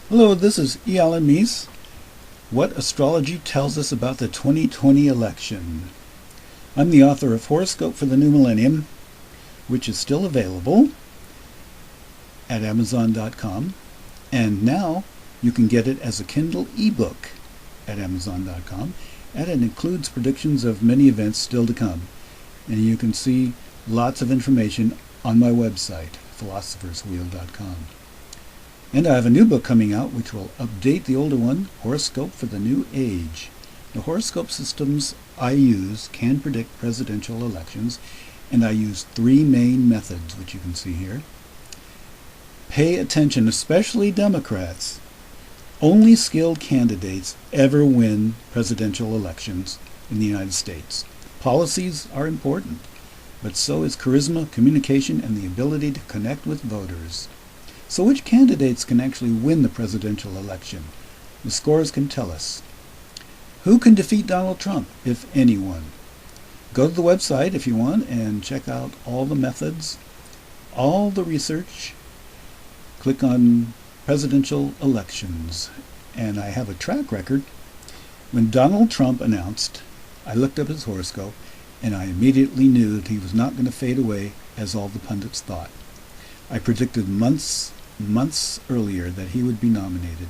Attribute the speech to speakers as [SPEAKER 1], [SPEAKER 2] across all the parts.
[SPEAKER 1] Hello, this is E. Alan Meese. What astrology tells us about the 2020 election. I'm the author of Horoscope for the New Millennium, which is still available at Amazon.com, and now you can get it as a Kindle ebook at Amazon.com, and it includes predictions of many events still to come. And you can see lots of information on my website, philosopherswheel.com. And I have a new book coming out which will update the older one, Horoscope for the New Age. The horoscope systems I use can predict presidential elections, and I use three main methods, which you can see here. Pay attention, especially Democrats. Only skilled candidates ever win presidential elections in the United States. Policies are important, but so is charisma, communication, and the ability to connect with voters. So which candidates can actually win the presidential election? The scores can tell us. Who can defeat Donald Trump, if anyone? Go to the website if you want and check out all the methods, all the research. Click on presidential elections. And I have a track record. When Donald Trump announced, I looked up his horoscope, and I immediately knew that he was not going to fade away as all the pundits thought. I predicted months earlier that he would be nominated.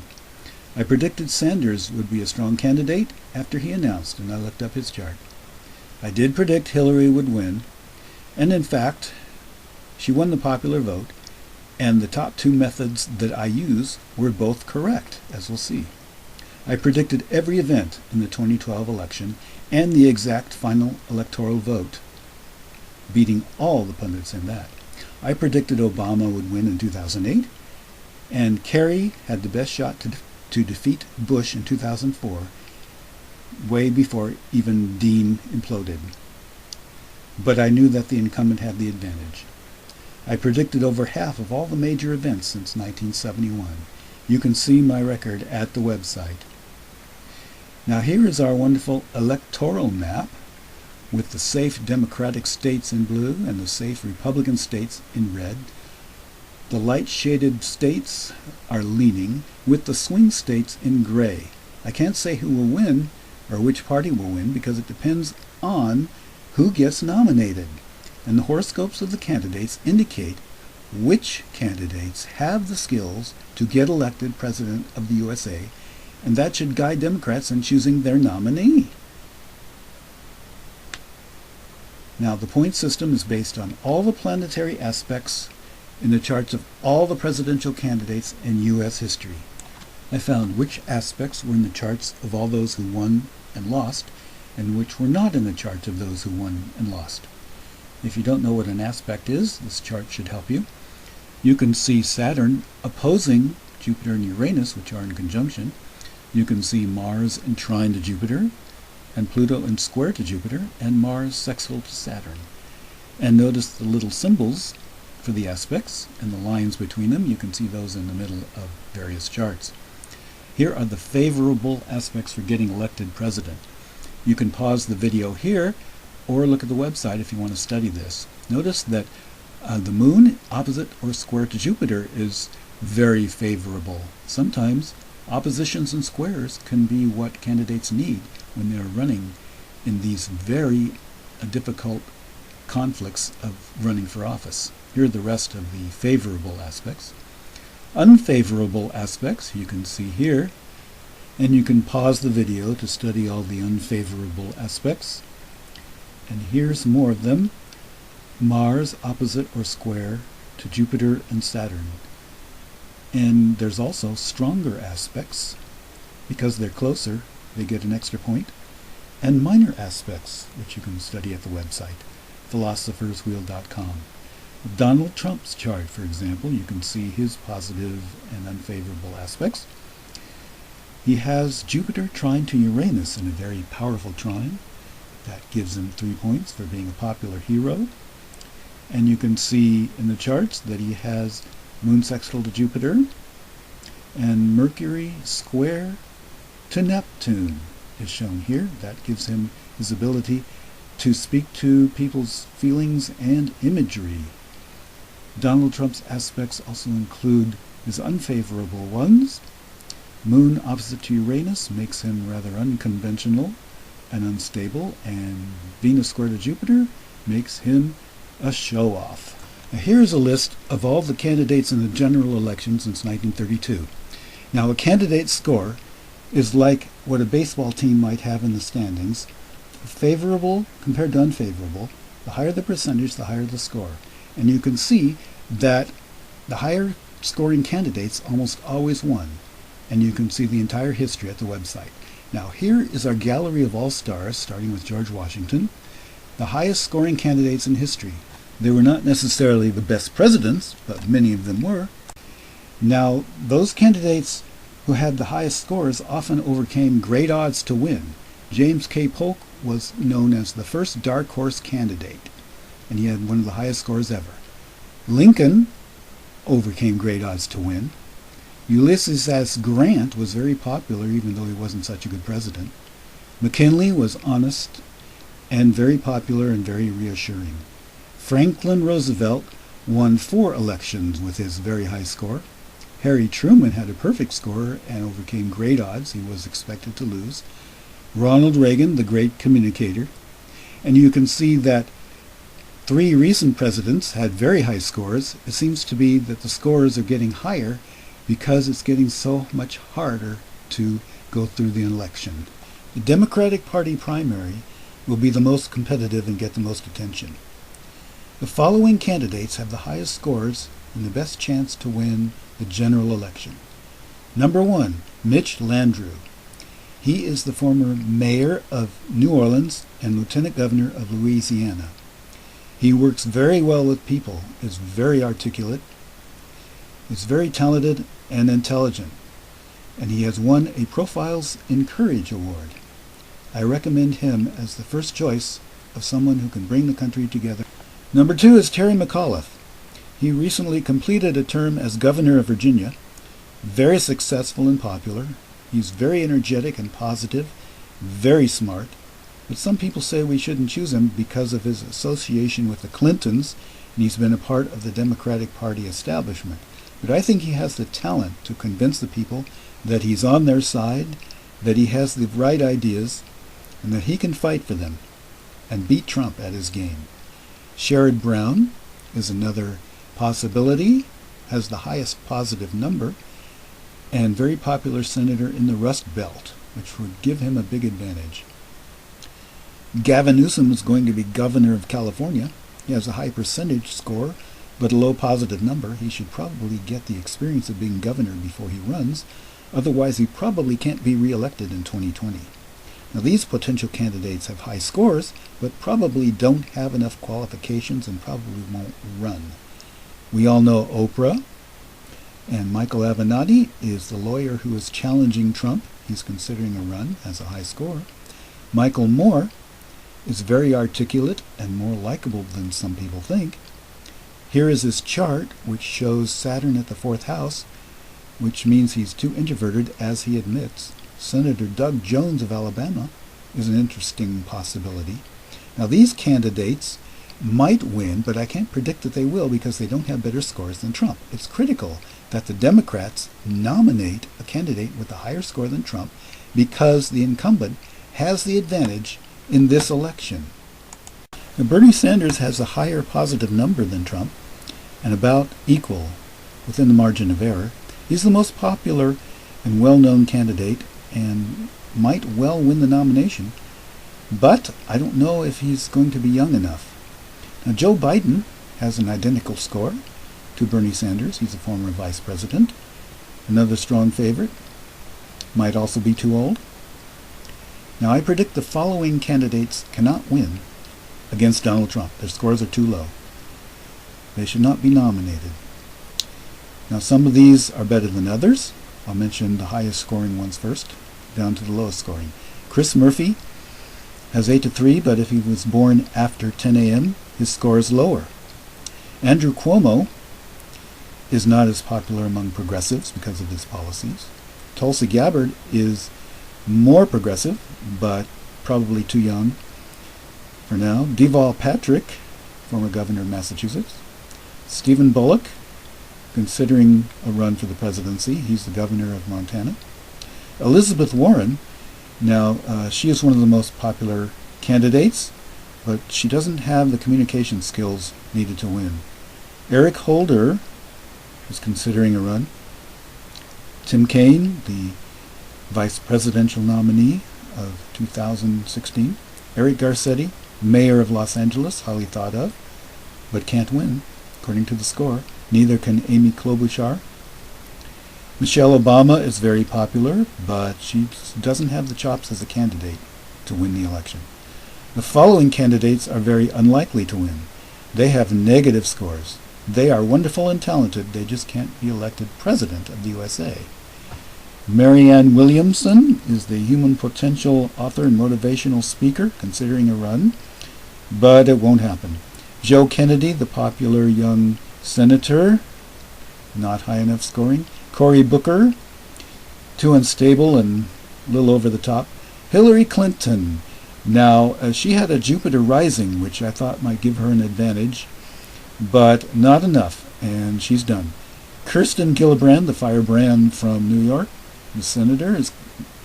[SPEAKER 1] I predicted Sanders would be a strong candidate after he announced, and I looked up his chart. I did predict Hillary would win, and in fact, she won the popular vote, and the top two methods that I use were both correct, as we'll see. I predicted every event in the 2012 election and the exact final electoral vote, beating all the pundits in that. I predicted Obama would win in 2008, and Kerry had the best shot to defeat Bush in 2004, way before even Dean imploded. But I knew that the incumbent had the advantage. I predicted over half of all the major events since 1971. You can see my record at the website. Now here is our wonderful electoral map, with the safe Democratic states in blue and the safe Republican states in red. The light-shaded states are leaning, with the swing states in gray. I can't say who will win or which party will win because it depends on who gets nominated. And the horoscopes of the candidates indicate which candidates have the skills to get elected President of the USA, and that should guide Democrats in choosing their nominee. Now, the point system is based on all the planetary aspects in the charts of all the presidential candidates in U.S. history. I found which aspects were in the charts of all those who won and lost, and which were not in the charts of those who won and lost. If you don't know what an aspect is, this chart should help you. You can see Saturn opposing Jupiter and Uranus, which are in conjunction. You can see Mars in trine to Jupiter, and Pluto in square to Jupiter, and Mars sextile to Saturn. And notice the little symbols for the aspects and the lines between them. You can see those in the middle of various charts. Here are the favorable aspects for getting elected president. You can pause the video here or look at the website if you want to study this. Notice that the moon opposite or square to Jupiter is very favorable. Sometimes oppositions and squares can be what candidates need when they're running in these very difficult conflicts of running for office. Here are the rest of the favorable aspects. Unfavorable aspects you can see here, and you can pause the video to study all the unfavorable aspects. And here's more of them. Mars opposite or square to Jupiter and Saturn. And there's also stronger aspects. Because they're closer, they get an extra point. And minor aspects, which you can study at the website, philosopherswheel.com. Donald Trump's chart, for example, you can see his positive and unfavorable aspects. He has Jupiter trine to Uranus in a very powerful trine. That gives him 3 points for being a popular hero. And you can see in the charts that he has Moon sextile to Jupiter and Mercury square to Neptune is shown here. That gives him his ability to speak to people's feelings and imagery. Donald Trump's aspects also include his unfavorable ones, Moon opposite to Uranus makes him rather unconventional and unstable, and Venus square to Jupiter makes him a show-off. Now here's a list of all the candidates in the general election since 1932. Now a candidate's score is like what a baseball team might have in the standings. Favorable compared to unfavorable. The higher the percentage, the higher the score. And you can see that the higher scoring candidates almost always won. And you can see the entire history at the website. Now here is our gallery of all stars, starting with George Washington. The highest scoring candidates in history. They were not necessarily the best presidents, but many of them were. Now, those candidates who had the highest scores often overcame great odds to win. James K. Polk was known as the first dark horse candidate, and he had one of the highest scores ever. Lincoln overcame great odds to win. Ulysses S. Grant was very popular, even though he wasn't such a good president. McKinley was honest and very popular and very reassuring. Franklin Roosevelt won 4 elections with his very high score. Harry Truman had a perfect score and overcame great odds. He was expected to lose. Ronald Reagan, the great communicator. And you can see that 3 recent presidents had very high scores. It seems to be that the scores are getting higher because it's getting so much harder to go through the election. The Democratic Party primary will be the most competitive and get the most attention. The following candidates have the highest scores and the best chance to win the general election. Number 1, Mitch Landrieu. He is the former mayor of New Orleans and lieutenant governor of Louisiana. He works very well with people, is very articulate, is very talented and intelligent, and he has won a Profiles in Courage award. I recommend him as the first choice of someone who can bring the country together. Number 2 is Terry McAuliffe. He recently completed a term as governor of Virginia, very successful and popular. He's very energetic and positive, very smart, but some people say we shouldn't choose him because of his association with the Clintons, and he's been a part of the Democratic Party establishment. But I think he has the talent to convince the people that he's on their side, that he has the right ideas, and that he can fight for them and beat Trump at his game. Sherrod Brown is another possibility, has the highest positive number, and very popular senator in the Rust Belt, which would give him a big advantage. Gavin Newsom is going to be governor of California. He has a high percentage score, but a low positive number. He should probably get the experience of being governor before he runs. Otherwise, he probably can't be reelected in 2020. Now, these potential candidates have high scores, but probably don't have enough qualifications and probably won't run. We all know Oprah, and Michael Avenatti is the lawyer who is challenging Trump. He's considering a run, has a high score. Michael Moore is very articulate and more likable than some people think. Here is his chart, which shows Saturn at the 4th house, which means he's too introverted, as he admits. Senator Doug Jones of Alabama is an interesting possibility. Now, these candidates might win, but I can't predict that they will because they don't have better scores than Trump. It's critical that the Democrats nominate a candidate with a higher score than Trump because the incumbent has the advantage in this election. Now, Bernie Sanders has a higher positive number than Trump and about equal within the margin of error. He's the most popular and well-known candidate and might well win the nomination, but I don't know if he's going to be young enough. Now, Joe Biden has an identical score to Bernie Sanders. He's a former vice president. Another strong favorite. Might also be too old. Now, I predict the following candidates cannot win against Donald Trump. Their scores are too low. They should not be nominated. Now, some of these are better than others. I'll mention the highest scoring ones first, down to the lowest scoring. Chris Murphy has 8-3, but if he was born after 10 a.m., his score is lower. Andrew Cuomo is not as popular among progressives because of his policies. Tulsi Gabbard is more progressive, but probably too young for now. Deval Patrick, former governor of Massachusetts. Stephen Bullock, considering a run for the presidency. He's the governor of Montana. Elizabeth Warren, now she is one of the most popular candidates, but she doesn't have the communication skills needed to win. Eric Holder is considering a run. Tim Kaine, the vice presidential nominee of 2016. Eric Garcetti, mayor of Los Angeles, highly thought of, but can't win, according to the score. Neither can Amy Klobuchar. Michelle Obama is very popular, but she doesn't have the chops as a candidate to win the election. The following candidates are very unlikely to win. They have negative scores. They are wonderful and talented, they just can't be elected president of the USA. Marianne Williamson is the human potential author and motivational speaker, considering a run, but it won't happen. Joe Kennedy, the popular young senator, not high enough scoring. Cory Booker, too unstable and a little over the top. Hillary Clinton, now she had a Jupiter rising, which I thought might give her an advantage, but not enough, and she's done. Kirsten Gillibrand, the firebrand from New York, the senator, is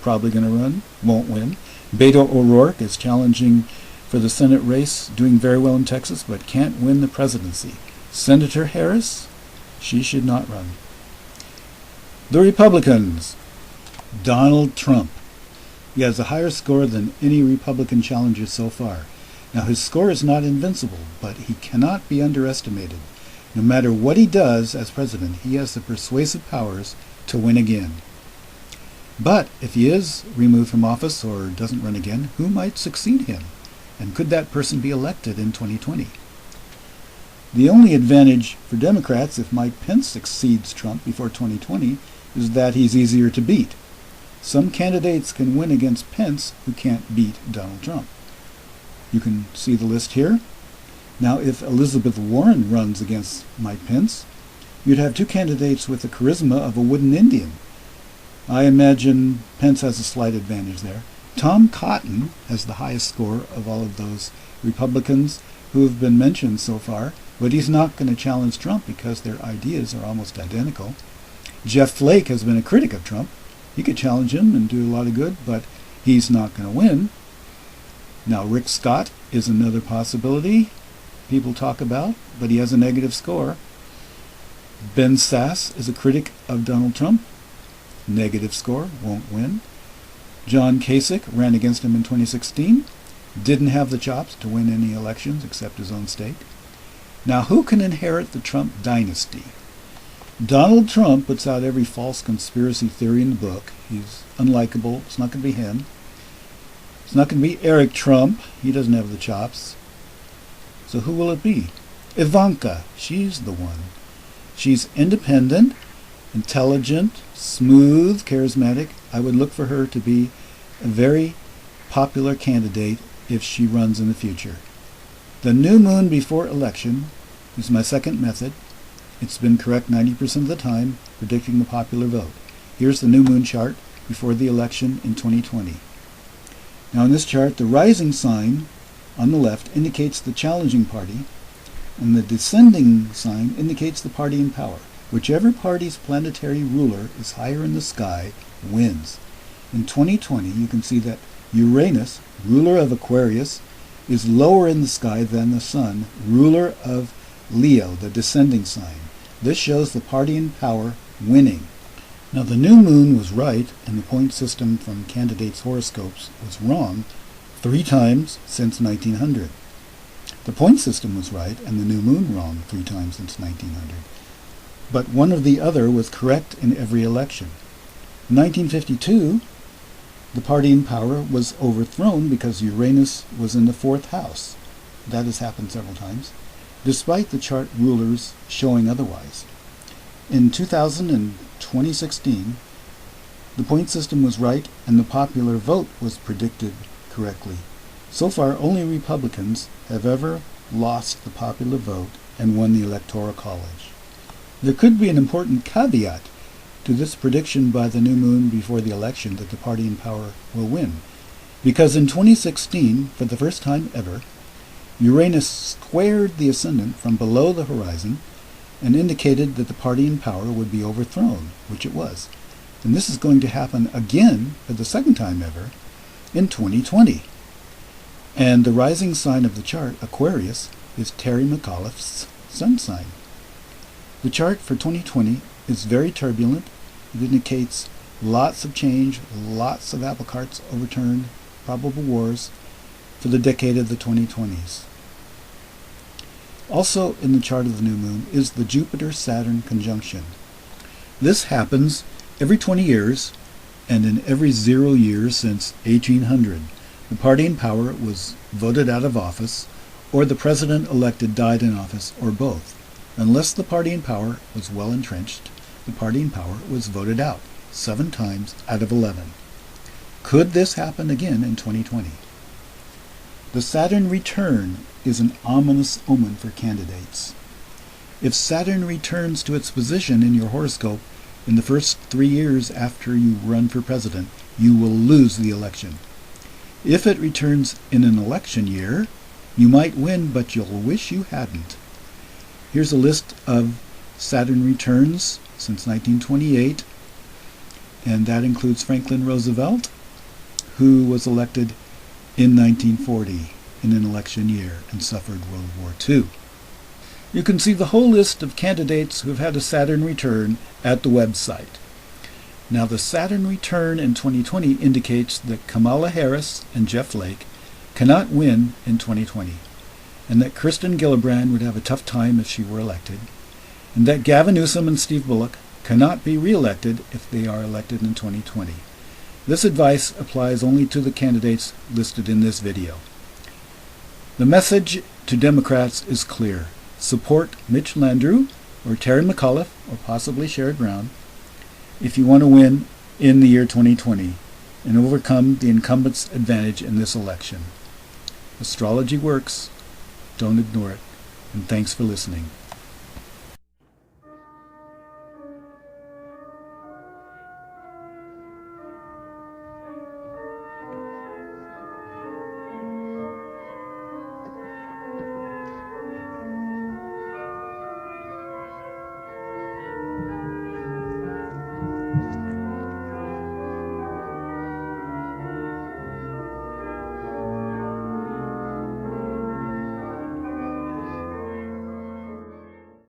[SPEAKER 1] probably going to run, won't win. Beto O'Rourke is challenging for the Senate race, doing very well in Texas, but can't win the presidency. Senator Harris, she should not run. The Republicans. Donald Trump. He has a higher score than any Republican challenger so far. Now his score is not invincible, but he cannot be underestimated. No matter what he does as president, he has the persuasive powers to win again. But if he is removed from office or doesn't run again, who might succeed him? And could that person be elected in 2020? The only advantage for Democrats if Mike Pence succeeds Trump before 2020 is that he's easier to beat. Some candidates can win against Pence who can't beat Donald Trump. You can see the list here. Now, if Elizabeth Warren runs against Mike Pence, you'd have two candidates with the charisma of a wooden Indian. I imagine Pence has a slight advantage there. Tom Cotton has the highest score of all of those Republicans who have been mentioned so far, but he's not going to challenge Trump because their ideas are almost identical. Jeff Flake has been a critic of Trump. He could challenge him and do a lot of good, but he's not going to win. Now, Rick Scott is another possibility people talk about, but he has a negative score. Ben Sasse is a critic of Donald Trump. Negative score, won't win. John Kasich ran against him in 2016. Didn't have the chops to win any elections except his own state. Now, who can inherit the Trump dynasty? Donald Trump puts out every false conspiracy theory in the book. He's unlikable. It's not going to be him. It's not going to be Eric Trump. He doesn't have the chops. So who will it be? Ivanka. She's the one. She's independent, intelligent, smooth, charismatic. I would look for her to be a very popular candidate if she runs in the future. The new moon before election is my second method. It's been correct 90% of the time, predicting the popular vote. Here's the new moon chart before the election in 2020. Now in this chart, the rising sign on the left indicates the challenging party, and the descending sign indicates the party in power. Whichever party's planetary ruler is higher in the sky wins. In 2020, you can see that Uranus, ruler of Aquarius, is lower in the sky than the Sun, ruler of Leo, the descending sign. This shows the party in power winning. Now the new moon was right, and the point system from candidates' horoscopes was wrong 3 times since 1900. The point system was right, and the new moon wrong 3 times since 1900. But one or the other was correct in every election. In 1952, the party in power was overthrown because Uranus was in the 4th house. That has happened several times, despite the chart rulers showing otherwise. In 2000 and 2016, the point system was right and the popular vote was predicted correctly. So far, only Republicans have ever lost the popular vote and won the Electoral College. There could be an important caveat to this prediction by the new moon before the election that the party in power will win, because in 2016, for the first time ever, Uranus squared the ascendant from below the horizon and indicated that the party in power would be overthrown, which it was. And this is going to happen again for the second time ever in 2020. And the rising sign of the chart, Aquarius, is Terry McAuliffe's sun sign. The chart for 2020 is very turbulent. It indicates lots of change, lots of apple carts overturned, probable wars for the decade of the 2020s. Also in the chart of the new moon is the Jupiter-Saturn conjunction. This happens every 20 years and in every 0 years since 1800. The party in power was voted out of office, or the president elected died in office, or both. Unless the party in power was well entrenched, the party in power was voted out 7 times out of 11. Could this happen again in 2020? The Saturn return is an ominous omen for candidates. If Saturn returns to its position in your horoscope in the first 3 years after you run for president, you will lose the election. If it returns in an election year, you might win, but you'll wish you hadn't. Here's a list of Saturn returns since 1928, and that includes Franklin Roosevelt, who was elected in 1940 in an election year and suffered World War II. You can see the whole list of candidates who've had a Saturn return at the website. Now, the Saturn return in 2020 indicates that Kamala Harris and Jeff Flake cannot win in 2020, and that Kirsten Gillibrand would have a tough time if she were elected, and that Gavin Newsom and Steve Bullock cannot be re-elected if they are elected in 2020. This advice applies only to the candidates listed in this video. The message to Democrats is clear. Support Mitch Landrieu or Terry McAuliffe or possibly Sherrod Brown if you want to win in the year 2020 and overcome the incumbent's advantage in this election. Astrology works. Don't ignore it. And thanks for listening.